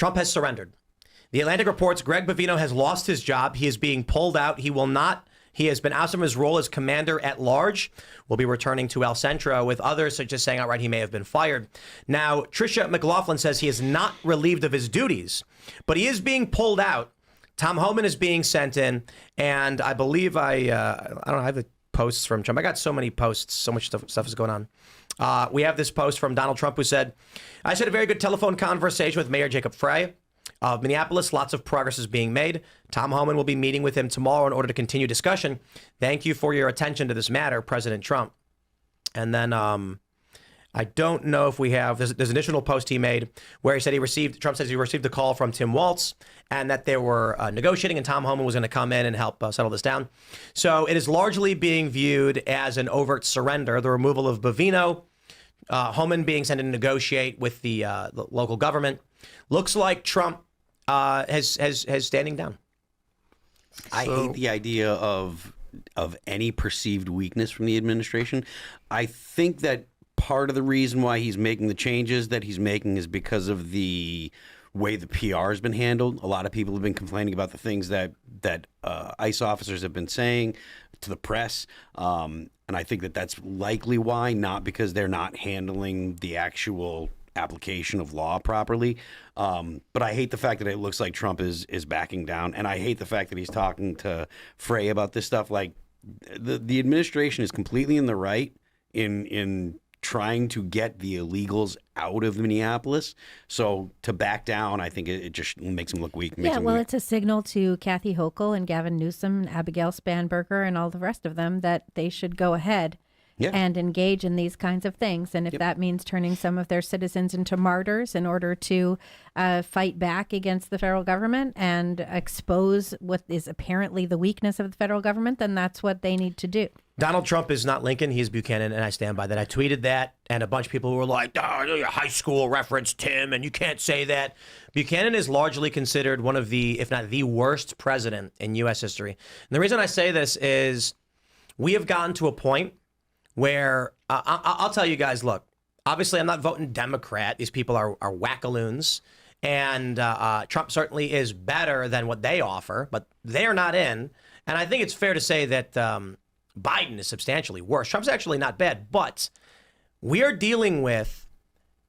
Trump has surrendered. The Atlantic reports Greg Bovino has lost his job. He is being pulled out. He has been ousted from his role as commander at large. Will be returning to El Centro, with others just saying outright he may have been fired. Now, Tricia McLaughlin says he is not relieved of his duties, but he is being pulled out. Tom Homan is being sent in, and I believe I don't know, I have the posts from Trump. I got so many posts, so much stuff is going on. We have this post from Donald Trump who said, I just had a very good telephone conversation with Mayor Jacob Frei of Minneapolis. Lots of progress is being made. Tom Homan will be meeting with him tomorrow in order to continue discussion. Thank you for your attention to this matter, President Trump. And then I don't know if we have, there's an additional post he made where he said Trump says he received a call from Tim Walz and that they were negotiating and Tom Homan was going to come in and help settle this down. So it is largely being viewed as an overt surrender, the removal of Bovino, Homan being sent in to negotiate with the local government. Looks like Trump has standing down. I hate the idea of any perceived weakness from the administration. I think that part of the reason why he's making the changes that he's making is because of the way the PR has been handled. A lot of people have been complaining about the things that ICE officers have been saying to the press. And I think that that's likely why, not because they're not handling the actual application of law properly. But I hate the fact that it looks like Trump is backing down. And I hate the fact that he's talking to Frei about this stuff. Like the administration is completely in the right in trying to get the illegals out of Minneapolis. So to back down, I think it just makes him look weak. It's a signal to Kathy Hochul and Gavin Newsom, and Abigail Spanberger, and all the rest of them that they should go ahead and engage in these kinds of things. And if that means turning some of their citizens into martyrs in order to fight back against the federal government and expose what is apparently the weakness of the federal government, then that's what they need to do. Donald Trump is not Lincoln. He's Buchanan, and I stand by that. I tweeted that, and a bunch of people were like, your high school reference, Tim, and you can't say that. Buchanan is largely considered one of the, if not the worst president in U.S. history. And the reason I say this is we have gotten to a point where I'll tell you guys, look, obviously I'm not voting Democrat. These people are wackaloons. And Trump certainly is better than what they offer, but they're not in. And I think it's fair to say that Biden is substantially worse. Trump's actually not bad, but we are dealing with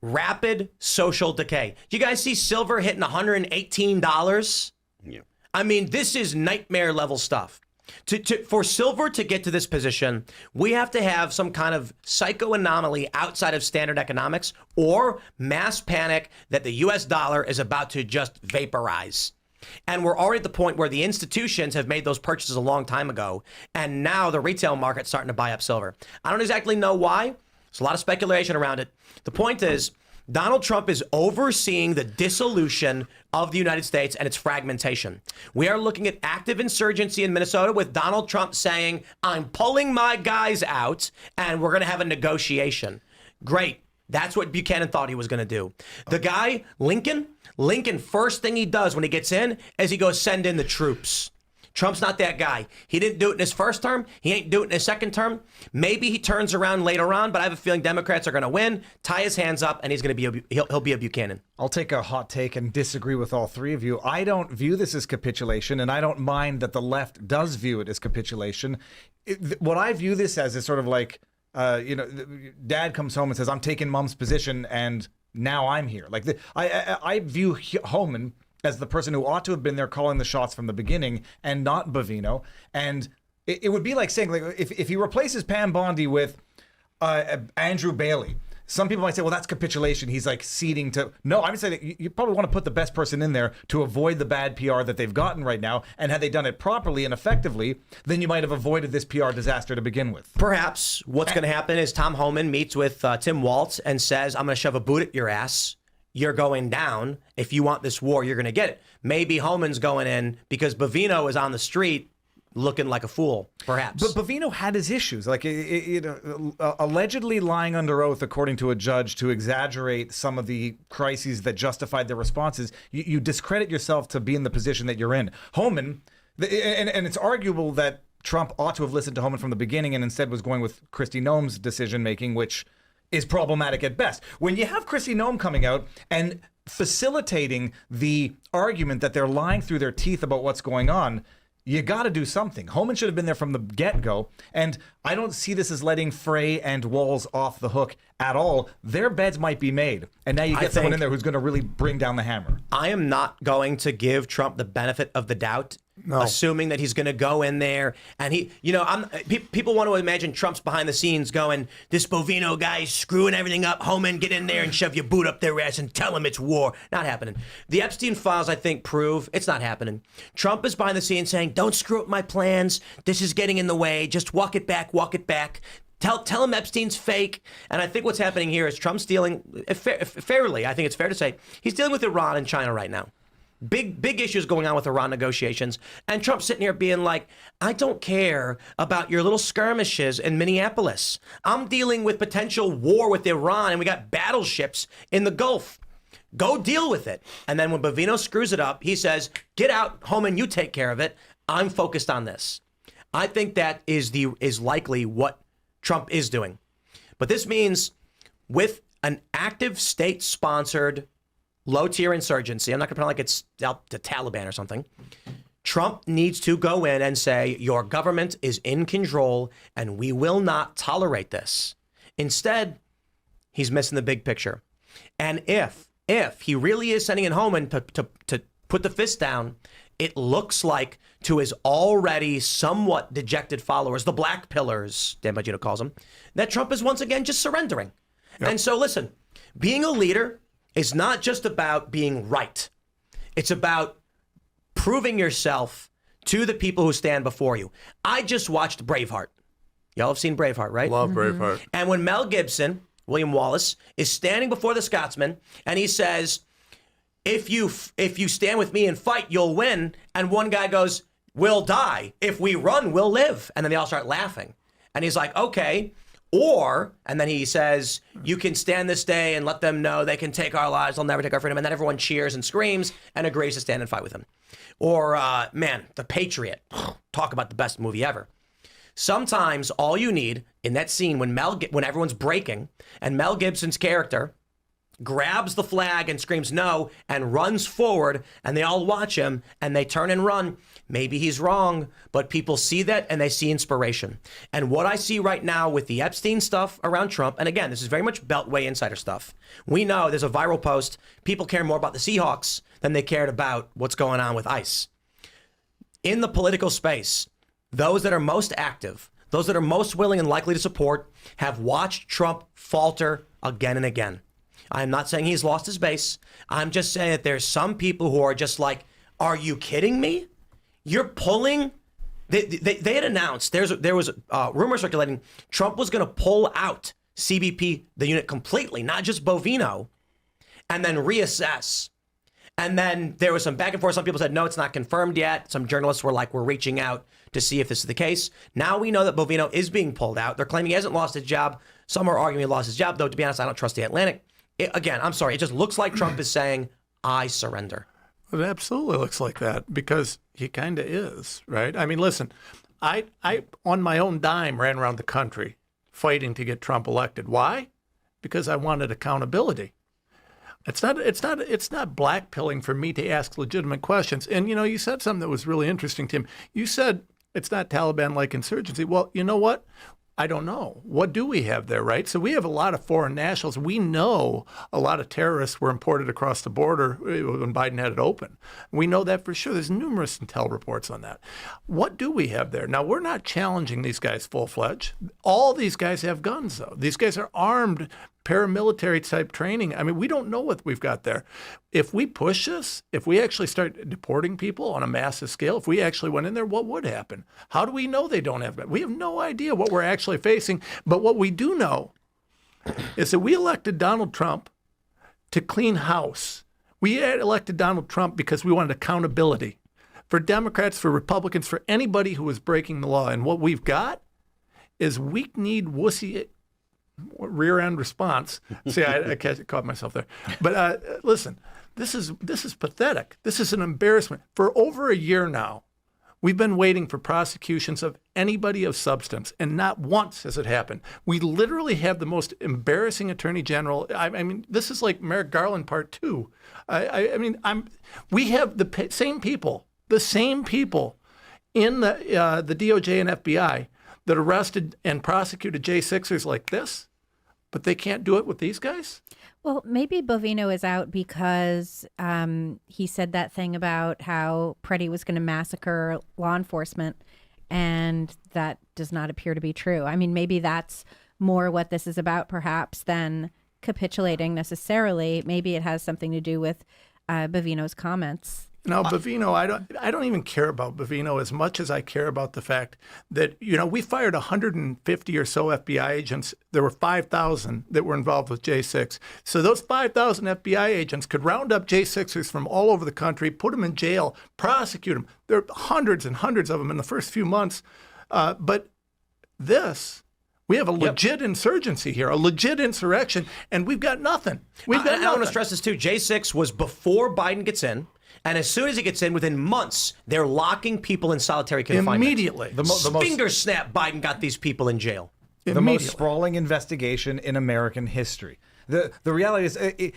rapid social decay. Do you guys see silver hitting $118? Yeah. I mean, this is nightmare level stuff. For silver to get to this position, we have to have some kind of psycho anomaly outside of standard economics or mass panic that the U.S. dollar is about to just vaporize. And we're already at the point where the institutions have made those purchases a long time ago, and now the retail market's starting to buy up silver. I don't exactly know why. There's a lot of speculation around it. The point is, Donald Trump is overseeing the dissolution of the United States and its fragmentation. We are looking at active insurgency in Minnesota with Donald Trump saying, I'm pulling my guys out and we're going to have a negotiation. Great. That's what Buchanan thought he was going to do. The guy, Lincoln, first thing he does when he gets in is he goes send in the troops. Trump's not that guy. He didn't do it in his first term. He ain't do it in his second term. Maybe he turns around later on, but I have a feeling Democrats are going to win, tie his hands up, and he's going to be he'll be a Buchanan. I'll take a hot take and disagree with all three of you. I don't view this as capitulation, and I don't mind that the left does view it as capitulation. What I view this as is sort of like, Dad comes home and says, I'm taking Mom's position, and now I'm here. Like I view Homan as the person who ought to have been there calling the shots from the beginning and not Bovino. And it would be like saying, like, if he replaces Pam Bondi with Andrew Bailey, some people might say, well, that's capitulation. He's like ceding to... No, I'm saying that you probably want to put the best person in there to avoid the bad PR that they've gotten right now. And had they done it properly and effectively, then you might have avoided this PR disaster to begin with. Perhaps what's going to happen is Tom Homan meets with Tim Walz and says, I'm going to shove a boot at your ass. You're going down. If you want this war, you're going to get it. Maybe Homan's going in because Bovino is on the street looking like a fool, perhaps. But Bovino had his issues, like allegedly lying under oath, according to a judge, to exaggerate some of the crises that justified their responses. You discredit yourself to be in the position that you're in. Homan, and it's arguable that Trump ought to have listened to Homan from the beginning and instead was going with Kristi Noem's decision-making, which is problematic at best. When you have Kristi Noem coming out and facilitating the argument that they're lying through their teeth about what's going on, you got to do something. Homan should have been there from the get-go, and I don't see this as letting Frei and Walz off the hook at all. Their beds might be made, and now you get someone in there who's going to really bring down the hammer. I am not going to give Trump the benefit of the doubt, assuming that he's going to go in there and people want to imagine Trump's behind the scenes going, this Bovino guy's screwing everything up. Homan, get in there and shove your boot up their ass and tell them it's war. Not happening. The Epstein files, I think, prove it's not happening. Trump is behind the scenes saying, don't screw up my plans. This is getting in the way. Just walk it back, walk it back. Tell him Epstein's fake. And I think what's happening here is Trump's dealing, fairly, I think it's fair to say, he's dealing with Iran and China right now. Big issues going on with Iran negotiations. And Trump's sitting here being like, I don't care about your little skirmishes in Minneapolis. I'm dealing with potential war with Iran, and we got battleships in the Gulf. Go deal with it. And then when Bovino screws it up, he says, get out, Homan, you take care of it. I'm focused on this. I think that is likely what Trump is doing. But this means with an active state-sponsored low-tier insurgency, I'm not going to pretend like it's out the Taliban or something, Trump needs to go in and say, your government is in control and we will not tolerate this. Instead, he's missing the big picture. And if he really is sending in Homan to put the fist down, it looks like to his already somewhat dejected followers, the black pillars, Dan Bongino calls them, that Trump is once again just surrendering. Yep. And so listen, being a leader is not just about being right. It's about proving yourself to the people who stand before you. I just watched Braveheart. Y'all have seen Braveheart, right? Love Braveheart. And when Mel Gibson, William Wallace, is standing before the Scotsman and he says, if you stand with me and fight, you'll win. And one guy goes, we'll die. If we run, we'll live. And then they all start laughing. And he's like, okay. And then he says, you can stand this day and let them know they can take our lives. They'll never take our freedom. And then everyone cheers and screams and agrees to stand and fight with him. Or, The Patriot. Talk about the best movie ever. Sometimes all you need in that scene when everyone's breaking and Mel Gibson's character grabs the flag and screams no and runs forward and they all watch him and they turn and run. Maybe he's wrong, but people see that and they see inspiration. And what I see right now with the Epstein stuff around Trump, and again, this is very much Beltway insider stuff. We know there's a viral post. People care more about the Seahawks than they cared about what's going on with ICE. In the political space, those that are most active, those that are most willing and likely to support, have watched Trump falter again and again. I'm not saying he's lost his base. I'm just saying that there's some people who are just like, are you kidding me? You're pulling. They had announced there was rumor circulating Trump was going to pull out CBP, the unit, completely, not just Bovino, and then reassess. And then there was some back and forth. Some people said, no, it's not confirmed yet. Some journalists were like, we're reaching out to see if this is the case. Now we know that Bovino is being pulled out. They're claiming he hasn't lost his job. Some are arguing he lost his job, though, to be honest, I don't trust the Atlantic. Again, I'm sorry. It just looks like Trump is saying, I surrender. It absolutely looks like that because he kind of is, right? I mean, listen, I on my own dime ran around the country fighting to get Trump elected. Why? Because I wanted accountability. It's not blackpilling for me to ask legitimate questions. And, you said something that was really interesting, Tim. You said it's not Taliban-like insurgency. Well, you know what? I don't know. What do we have there, right? So we have a lot of foreign nationals. We know a lot of terrorists were imported across the border when Biden had it open. We know that for sure. There's numerous intel reports on that. What do we have there? Now, we're not challenging these guys full-fledged. All these guys have guns, though. These guys are armed, paramilitary type training. I mean, we don't know what we've got there. If we push this, if we actually start deporting people on a massive scale, if we actually went in there, what would happen? How do we know they don't have guns? We have no idea what we're actually facing. But what we do know is that we elected Donald Trump to clean house. We had elected Donald Trump because we wanted accountability for Democrats, for Republicans, for anybody who was breaking the law. And what we've got is weak-kneed, wussy rear end response. See, I caught myself there. But listen, this is pathetic. This is an embarrassment. For over a year now, We've been waiting for prosecutions of anybody of substance, and not once has it happened. We literally have the most embarrassing attorney general. I mean, this is like Merrick Garland Part 2. We have the same people in the DOJ and FBI that arrested and prosecuted J6ers like this, but they can't do it with these guys? Well, maybe Bovino is out because he said that thing about how Preddy was going to massacre law enforcement, and that does not appear to be true. I mean, maybe that's more what this is about, perhaps, than capitulating necessarily. Maybe it has something to do with Bovino's comments. No, Bovino, I don't even care about Bovino as much as I care about the fact that, we fired 150 or so FBI agents. There were 5,000 that were involved with J6. So those 5,000 FBI agents could round up J6ers from all over the country, put them in jail, prosecute them. There are hundreds and hundreds of them in the first few months. But we have a legit insurgency here, a legit insurrection, and we've got nothing. I want to stress this too. J6 was before Biden gets in. And as soon as he gets in, within months, they're locking people in solitary confinement. Immediately. Finger snap, Biden got these people in jail. The most sprawling investigation in American history. The reality is,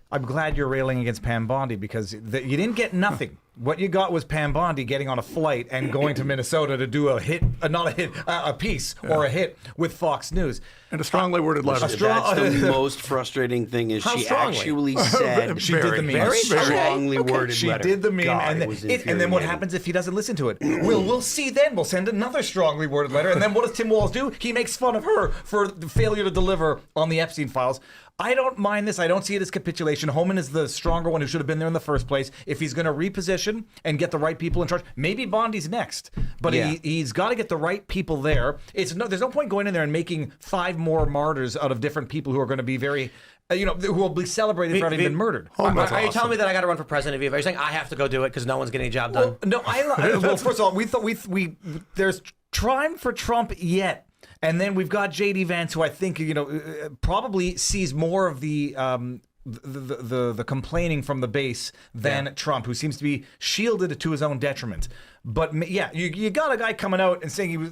I'm glad you're railing against Pam Bondi because you didn't get nothing. What you got was Pam Bondi getting on a flight and going to Minnesota to do a piece or a hit with Fox News. And a strongly worded letter. That's the most frustrating thing is she actually said she did the meme. Very strongly worded letter. She did the meme, and then what happens if he doesn't listen to it? We'll see then. We'll send another strongly worded letter, and then what does Tim Walz do? He makes fun of her for the failure to deliver on the Epstein files. I don't mind this. I don't see it as capitulation. Holman is the stronger one who should have been there in the first place. If he's going to reposition and get the right people in charge, maybe Bondi's next. But he's got to get the right people there. There's no point going in there and making 5 more martyrs out of different people who are going to be very, who will be celebrated for having been murdered. Are you telling me that I got to run for president of Viva? Are you saying I have to go do it because no one's getting a job done? Well, first of all, we thought there's time for Trump yet. And then we've got J.D. Vance, who I think probably sees more of the complaining from the base than Trump, who seems to be shielded to his own detriment. But you got a guy coming out and saying he was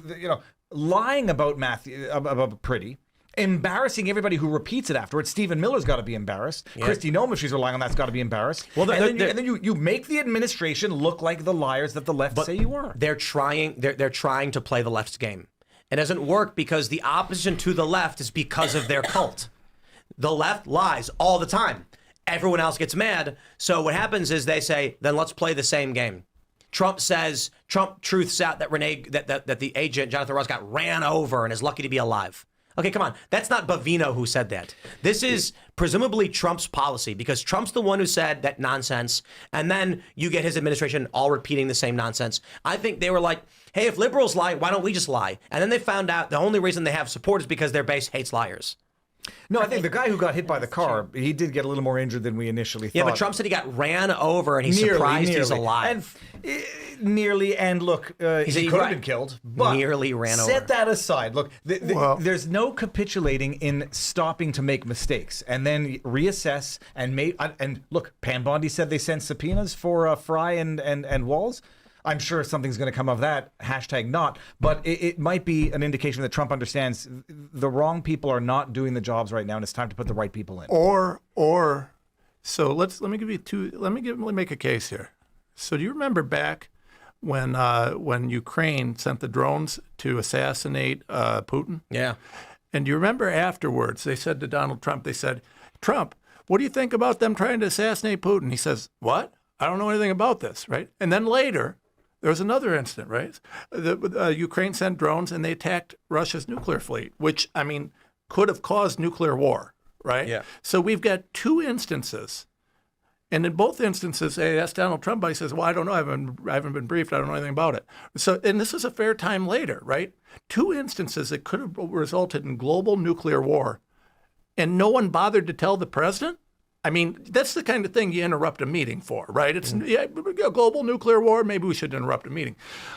lying about Preddy, embarrassing everybody who repeats it afterwards. Stephen Miller's got to be embarrassed. Yeah. Christy Nome, if she's relying on that's got to be embarrassed. Well, and then you make the administration look like the liars that the left say you are. They're trying to play the left's game. It doesn't work because the opposition to the left is because of their cult. The left lies all the time. Everyone else gets mad. So what happens is they say, then let's play the same game. Trump truths out that that the agent, Jonathan Ross, got ran over and is lucky to be alive. Okay, come on. That's not Bovino who said that. This is presumably Trump's policy because Trump's the one who said that nonsense. And then you get his administration all repeating the same nonsense. I think they were like, hey, if liberals lie, why don't we just lie? And then they found out the only reason they have support is because their base hates liars. No, I think the guy who got hit by the car, he did get a little more injured than we initially thought. Yeah, but Trump said he got ran over and he's surprised he's alive. And look, he could have been killed, but nearly ran over. Set that aside. Look, there's no capitulating in stopping to make mistakes and then reassess and look, Pam Bondi said they sent subpoenas for Frei and Walz. I'm sure something's going to come of that, #not, but it might be an indication that Trump understands the wrong people are not doing the jobs right now, and it's time to put the right people in. So let me give you let me make a case here. So do you remember back when Ukraine sent the drones to assassinate Putin? Yeah. And do you remember afterwards they said to Donald Trump, Trump, what do you think about them trying to assassinate Putin? He says, what? I don't know anything about this, right? And then later, there was another incident, right? Ukraine sent drones and they attacked Russia's nuclear fleet, which, could have caused nuclear war, right? Yeah. So we've got 2 instances. And in both instances, they asked Donald Trump, he says, well, I don't know. I haven't been briefed. I don't know anything about it. So, and this is a fair time later, right? 2 instances that could have resulted in global nuclear war. And no one bothered to tell the president? That's the kind of thing you interrupt a meeting for, right? It's global nuclear war. Maybe we should interrupt a meeting.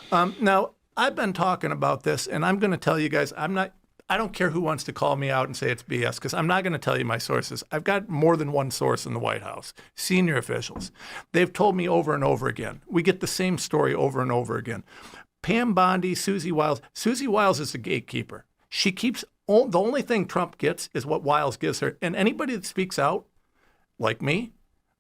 Now, I've been talking about this, and I'm going to tell you guys, I I don't care who wants to call me out and say it's BS, because I'm not going to tell you my sources. I've got more than one source in the White House, senior officials. They've told me over and over again. We get the same story over and over again. Pam Bondi, Susie Wiles. Susie Wiles is the gatekeeper. She keeps the only thing Trump gets is what Wiles gives her. And anybody that speaks out, like me,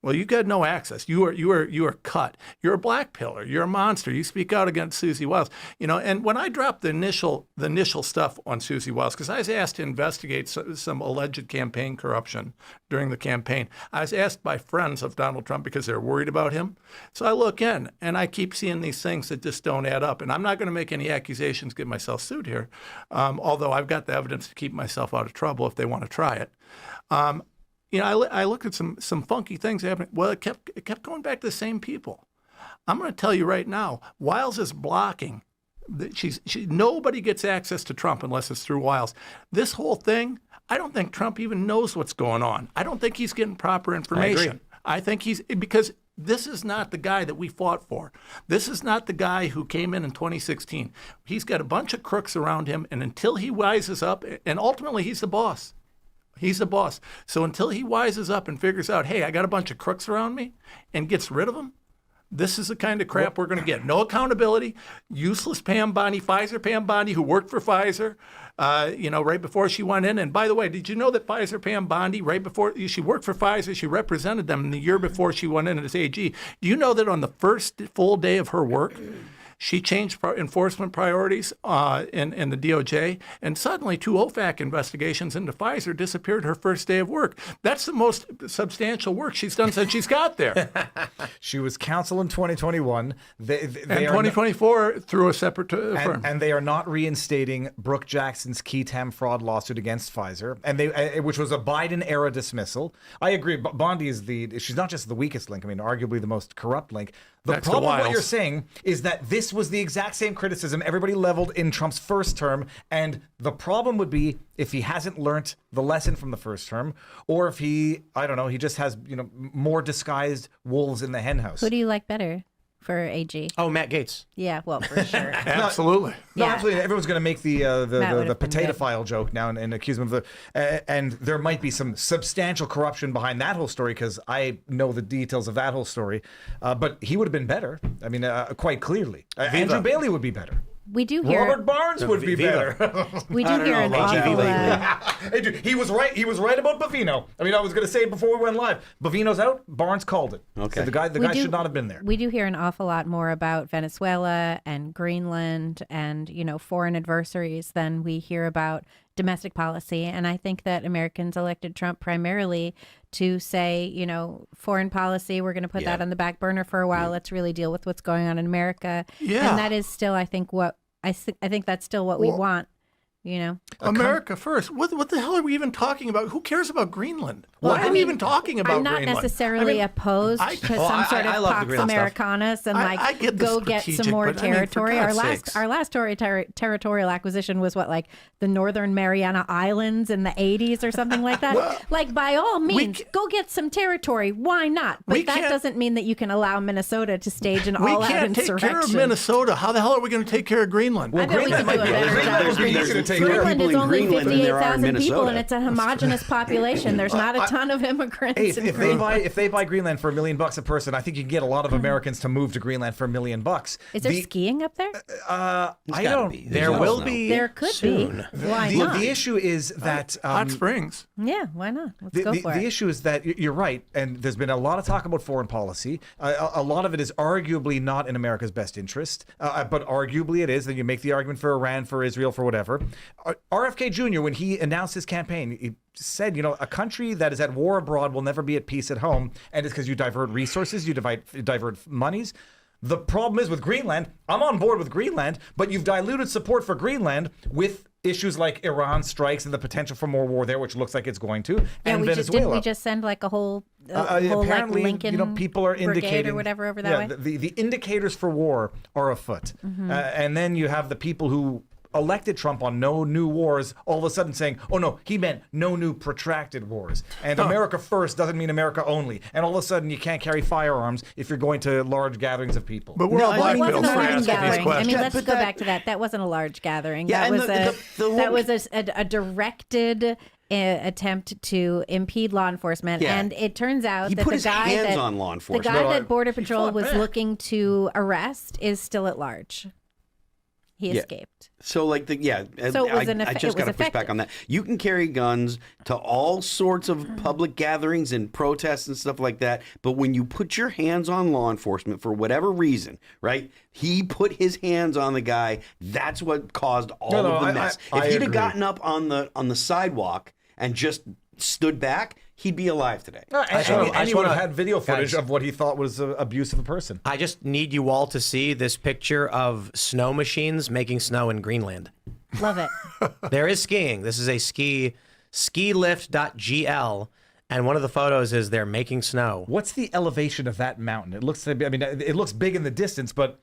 well, you got no access. You are cut. You're a black pillar. You're a monster. You speak out against Susie Wiles. And when I dropped the initial stuff on Susie Wiles, because I was asked to investigate some alleged campaign corruption during the campaign, I was asked by friends of Donald Trump because they're worried about him. So I look in, and I keep seeing these things that just don't add up. And I'm not going to make any accusations, get myself sued here, although I've got the evidence to keep myself out of trouble if they want to try it. I looked at some funky things happening. Well, it kept going back to the same people. I'm going to tell you right now, Wiles is blocking. Nobody gets access to Trump unless it's through Wiles. This whole thing, I don't think Trump even knows what's going on. I don't think he's getting proper information. I think because this is not the guy that we fought for. This is not the guy who came in 2016. He's got a bunch of crooks around him, and until he wises up, and ultimately he's the boss. He's the boss. So until he wises up and figures out, hey, I got a bunch of crooks around me, and gets rid of them, this is the kind of crap we're going to get. No accountability, useless Pam Bondi, Pfizer Pam Bondi, who worked for Pfizer, right before she went in. And by the way, did you know that Pfizer Pam Bondi, right before she worked for Pfizer, she represented them in the year before she went in as AG. Do you know that on the first full day of her work, she changed enforcement priorities in the DOJ, and suddenly 2 OFAC investigations into Pfizer disappeared her first day of work. That's the most substantial work she's done since she's got there. She was counsel in 2021. They and 2024 through a separate firm. And they are not reinstating Brooke Jackson's Ketam fraud lawsuit against Pfizer, and which was a Biden-era dismissal. I agree. Bondi she's not just the weakest link. I mean, arguably the most corrupt link. The problem with what you're saying is that this was the exact same criticism everybody leveled in Trump's first term, and the problem would be if he hasn't learned the lesson from the first term, or if he just has more disguised wolves in the henhouse. Who do you like better for AG? Oh, Matt Gaetz. Yeah, well, for sure. Absolutely. No, Yeah. absolutely. Everyone's going to make the potato good. file joke now and accuse him of and there might be some substantial corruption behind that whole story because I know the details of that whole story. But he would have been better. I mean, quite clearly. Andrew Bailey would be better. We do hear Robert Barnes would be Viva. better. we do hear an awful He was right. He was right about Bovino. I mean, I was going to say it before we went live. Bovino's out. Barnes called it. Okay. So the guy should not have been there. We do hear an awful lot more about Venezuela and Greenland and, foreign adversaries than we hear about domestic policy. And I think that Americans elected Trump primarily to say, foreign policy, we're going to put that on the back burner for a while. Let's really deal with what's going on in America. Yeah. And that is still, I think, I think that's still what we want. America first. What the hell are we even talking about? Who cares about Greenland? Well, Why are we even talking about I'm not Greenland? necessarily opposed to some sort of I love the Pax Greenland stuff. Americanus and I get the go get some strategic, more but I mean, for territory. God's our sakes. last territorial acquisition was like the Northern Mariana Islands in the 80s or something like that. Like by all means, go get some territory. Why not? But that doesn't mean that you can allow Minnesota to stage an all-out insurrection. We can't take care of Minnesota. How the hell are we going to take care of Greenland? I bet we could do a better job. Greenland is only 58,000 people, and it's a homogenous population. There's not a ton of immigrants in Greenland. If they buy Greenland for $1 million a person, I think you can get a lot of Americans to move to Greenland for $1 million. Is there skiing up there? I don't. There will be. There could soon. be. Why not? The issue is that Hot Springs. Yeah, why not? Let's go for it. The issue is that you're right, and there's been a lot of talk about foreign policy. A lot of it is arguably not in America's best interest, but arguably it is. Then you make the argument for Iran, for Israel, for whatever. RFK Jr., when he announced his campaign, he said, a country that is at war abroad will never be at peace at home, and it's because you divert resources, you divert monies. The problem is with Greenland, I'm on board with Greenland, but you've diluted support for Greenland with issues like Iran strikes and the potential for more war there, which looks like it's going to, and Venezuela. Didn't we just send like a whole apparently, like Lincoln people are brigade indicating or whatever over that way? The indicators for war are afoot, and then you have the people who elected Trump on no new wars, all of a sudden saying, oh no, he meant no new protracted wars. And America first doesn't mean America only. And all of a sudden you can't carry firearms if you're going to large gatherings of people. But we're all black It wasn't pills a for large asking these gathering. I questions. mean, let's go back to that. That wasn't a large gathering. Yeah, That was a directed attempt to impede law enforcement. Yeah. And it turns out He that put the his guy hands that on law the enforcement. guy No, that Border Patrol fought was back. looking to arrest is still at large. He escaped. So like So it was I just got to push back on that. You can carry guns to all sorts of public gatherings and protests and stuff like that, but when you put your hands on law enforcement for whatever reason, right? He put his hands on the guy. That's what caused all of the mess. I If he'd have agree. gotten up on the sidewalk and just stood back, he'd be alive today. And he would have had video footage guys, of what he thought was abuse of a person. I just need you all to see this picture of snow machines making snow in Greenland. Love it. There is skiing. This is a skilift.gl, and one of the photos is they're making snow. What's the elevation of that mountain? It looks, I mean, it looks big in the distance, but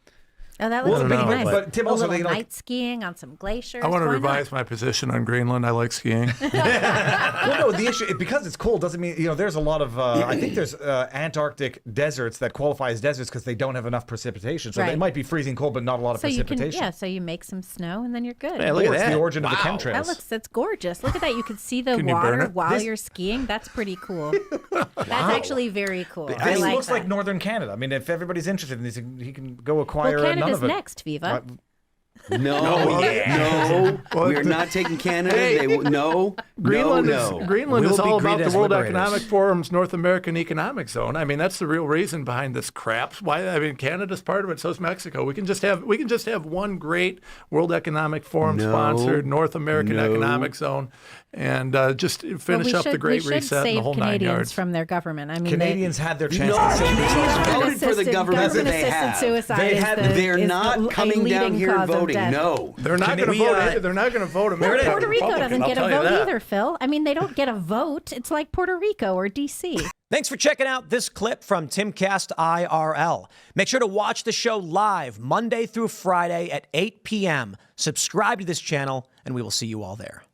Oh, that looks pretty nice. but Tim a also, little you know, night skiing on some glaciers. I want to Why not? revise my position on Greenland. I like skiing. well, no, the issue, because it's cold doesn't mean, there's a lot of, I think there's Antarctic deserts that qualify as deserts because they don't have enough precipitation. So Right. they might be freezing cold, but not a lot of So you precipitation. can, so you make some snow and then you're good. Hey, look Or at it's that. the origin of the chemtrails. That's gorgeous. Look at that. You can see the Can you burn water it? while you're skiing. That's pretty cool. That's actually very cool. I This like looks that. like northern Canada. I mean, if everybody's interested in this, he can go acquire Well, none Canada's of it. next, Viva. No, we're not taking Canada. Greenland We'll is be all about great the as World liberators. Economic Forum's North American Economic Zone. I mean, that's the real reason behind this crap. Why? I mean, Canada's part of it. So is Mexico. We can just have one great World Economic Forum sponsored North American Economic Zone, and just finish up the Great Reset and the whole Canadians 9 yards. from their government. I mean, Canadians had their chance No, to save Canadians voted for the government that they assisted have. suicide They're not coming down here voting. No. They're not going to vote. They're not going to vote America. Puerto Rico Republican, doesn't I'll get a tell you vote that. either, Phil. I mean, they don't get a vote. It's like Puerto Rico or D.C. Thanks for checking out this clip from Timcast IRL. Make sure to watch the show live Monday through Friday at 8 p.m. Subscribe to this channel, and we will see you all there.